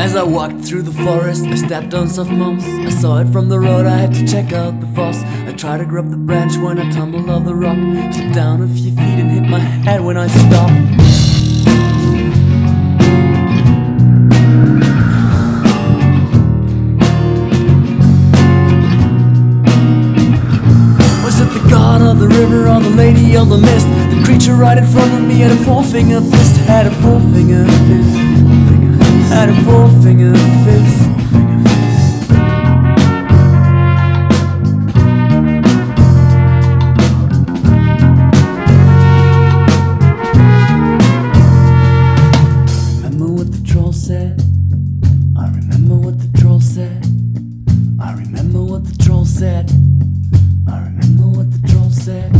As I walked through the forest, I stepped on soft moss. I saw it from the road, I had to check out the foss. I tried to grab the branch when I tumbled off the rock. Slipped down a few feet and hit my head when I stopped. Was it the god of the river or the lady of the mist? The creature right in front of me had a four-finger fist. Had a four-finger fist. Had a four-finger fist. Remember what the troll said. I remember what the troll said. I remember what the troll said. I remember what the troll said.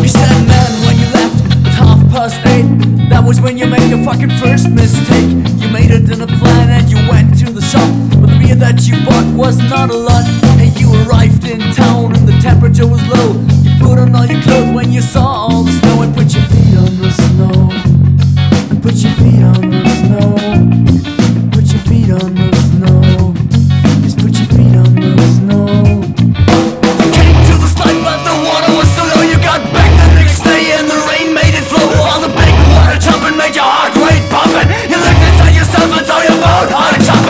You said, man, when you left at 8:30, that was when you made your fucking first mistake. You made a dinner plan and you went to the shop, but the beer that you bought was not a lot. And you arrived in town and the temperature was low. You put on all your clothes when you saw all the snow, and put your feet on the snow. And put your feet on the snow. And put your feet on the snow. Just put your feet on the snow. You came to the slide but the water was so low. You got back the next day and the rain made it flow. All the big water jumping made your heart rate pumping. You looked inside yourself and saw your boat heart jumping.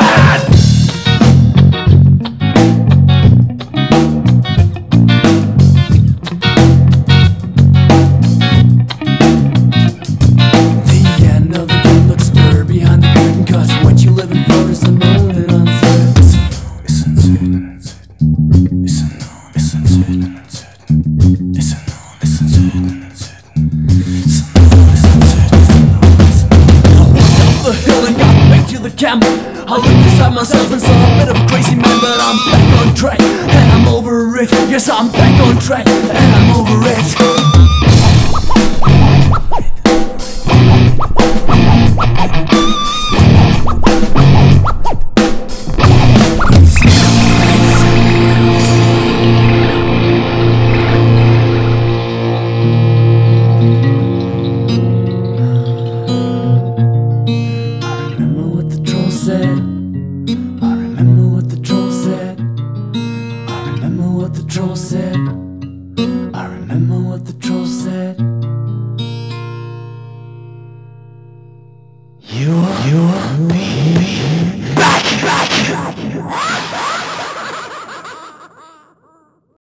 The end of the game looks blurry behind the curtain, 'cause what you live in for is unknown and uncertain. It's uncertain. It's unknown. It's uncertain. It's unknown. It's uncertain. The hill and got back to the camp. I looked inside myself and saw a bit of a crazy man, but I'm back on track and I'm over it. Yes, I'm back on track and I'm over it. I remember what the troll said. I remember what the troll said. I remember what the troll said. You are